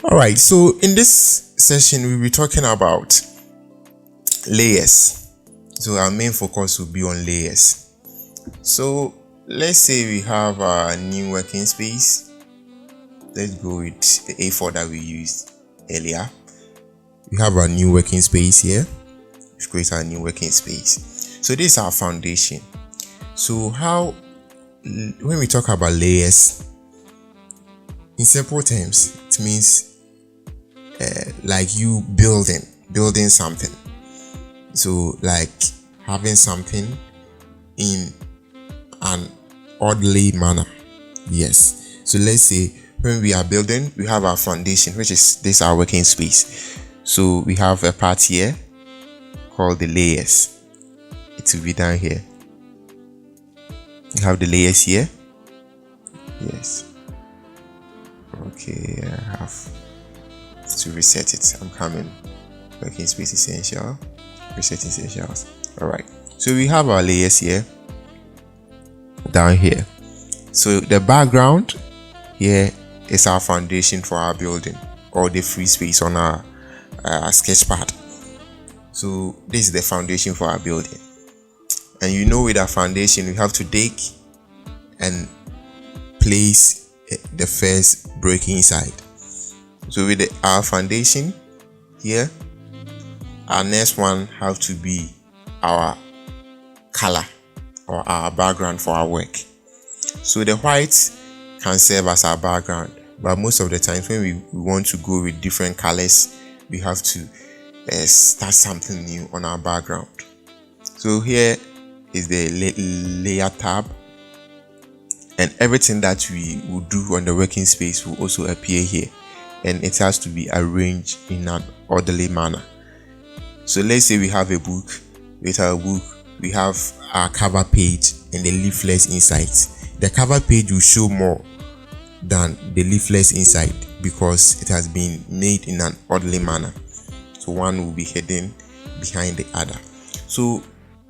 All right, so in this session we'll be talking about layers. So our main focus will be on layers. So let's say we have a new working space. Let's go with the A4 that we used earlier. We have a new working space here. We've created a new working space. So this is our foundation. So when we talk about layers, in simple terms, it means like you building something. So like having something in an orderly manner. Yes. So let's say when we are building, we have our foundation, which is this our working space. So we have a part here called the layers. It will be down here. You have the layers here. Yes. Okay, I have to reset it. I'm coming. Working space essential. Reset essentials. Alright. So we have our layers here. Down here. So the background here is our foundation for our building, or the free space on our sketch pad. So this is the foundation for our building. And you know, with our foundation, we have to dig and place the first brick inside. So with our foundation here, our next one have to be our color or our background for our work. So the white can serve as our background, but most of the times when we want to go with different colors, we have to start something new on our background. So here is the layer tab, and everything that we will do on the working space will also appear here, and it has to be arranged in an orderly manner. So let's say we have a book. With our book, we have our cover page and the leaflets inside. The cover page will show more than the leaflets inside because it has been made in an orderly manner. So one will be hidden behind the other. So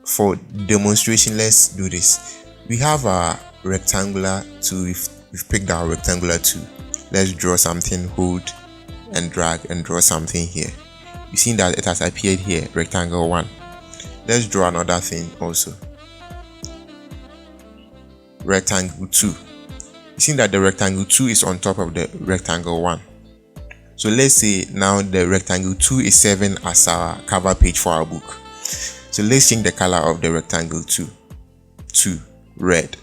for demonstration, let's do this. We have a rectangular tool. We've picked our rectangular tool. Let's draw something, hold and drag and draw something here. You see that it has appeared here, rectangle 1. Let's draw another thing also. Rectangle 2. You see that the rectangle 2 is on top of the rectangle 1. So let's say now the rectangle 2 is serving as our cover page for our book. So let's change the color of the rectangle 2 to red.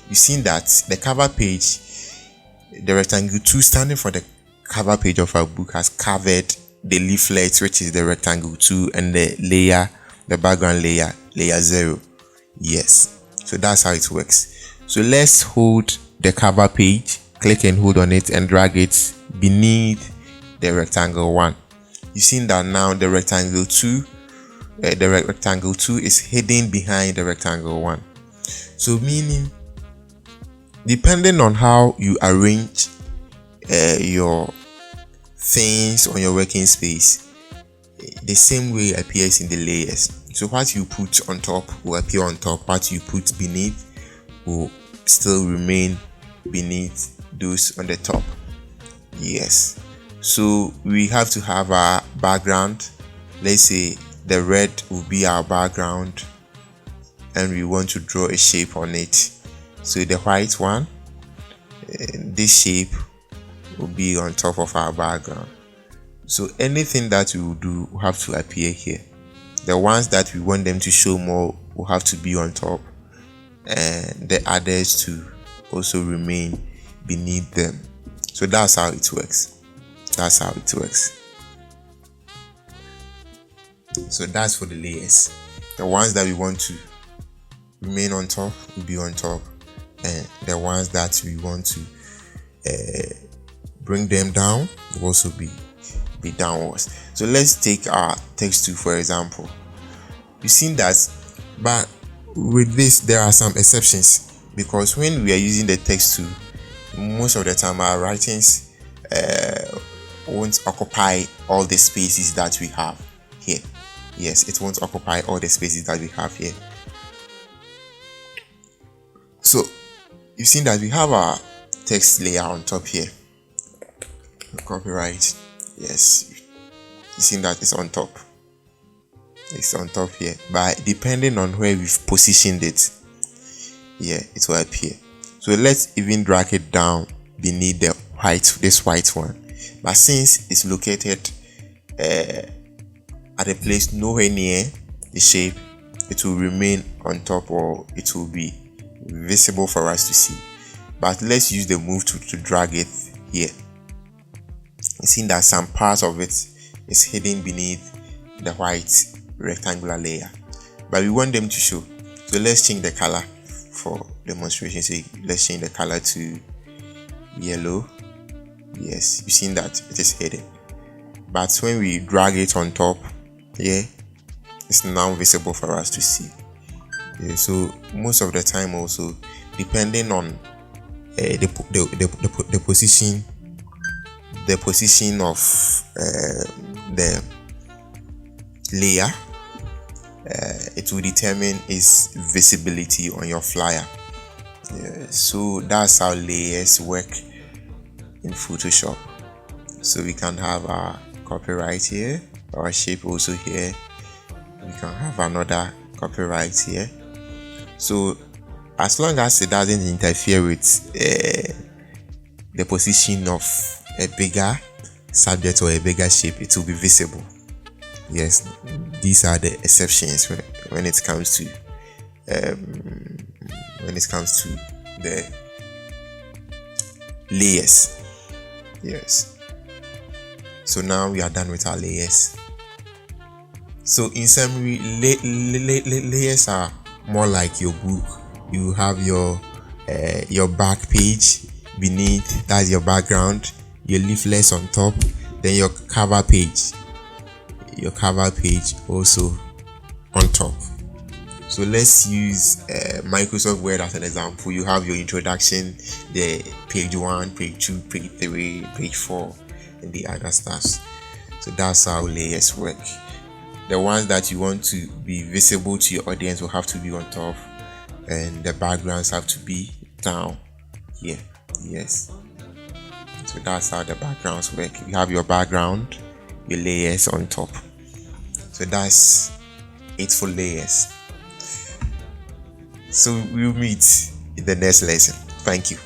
You see that the cover page, the rectangle 2 standing for the cover page of our book, has covered the leaflet, which is the rectangle 2, and the background layer 0. Yes. So that's how it works. So let's hold the cover page, click and hold on it and drag it beneath the rectangle 1. You've seen that now the rectangle 2 is hidden behind the rectangle 1. So meaning, depending on how you arrange your things on your working space, the same way appears in the layers. So what you put on top will appear on top. What you put beneath will still remain beneath those on the top. Yes. So we have to have our background. Let's say the red will be our background and we want to draw a shape on it. So the white one, this shape will be on top of our background. So anything that we will do will have to appear here. The ones that we want them to show more will have to be on top, and the others to also remain beneath them. So that's how it works. That's how it works. So that's for the layers. The ones that we want to remain on top will be on top, and the ones that we want to bring them down will also be downwards. So let's take our text tool for example. You've seen that, but with this there are some exceptions, because when we are using the text tool, most of the time our writings won't occupy all the spaces that we have here. Yes, it won't occupy all the spaces that we have here. So you've seen that we have our text layer on top here. copyright. Yes, you see that it's on top. It's on top here, but depending on where we've positioned it, yeah, it will appear. So let's even drag it down beneath the this white one, but since it's located at a place nowhere near the shape, it will remain on top, or it will be visible for us to see. But let's use the move to drag it here. You see that some part of it is hidden beneath the white rectangular layer, but we want them to show. So let's change the color for demonstration. So let's change the color to yellow. Yes, you've seen that it is hidden, but when we drag it on top, yeah, it's now visible for us to see. Yeah, so most of the time, also depending on the position of the layer, it will determine its visibility on your flyer. Yeah, so that's how layers work in Photoshop. So we can have our copyright here, our shape also here. We can have another copyright here. So as long as it doesn't interfere with the position of a bigger subject or a bigger shape, it will be visible. Yes, these are the exceptions when it comes to the layers. Yes, so now we are done with our layers. So in summary, layers are more like your book. You have your back page beneath, that's your background, your leaflets on top, then your cover page also on top. So let's use Microsoft Word as an example. You have your introduction, the page 1, page 2, page 3, page 4, and the other stuffs. So that's how layers work. The ones that you want to be visible to your audience will have to be on top, and the backgrounds have to be down here. Yes, so that's how the backgrounds work. You have your background, your layers on top. So that's it for layers. So we'll meet in the next lesson. Thank you.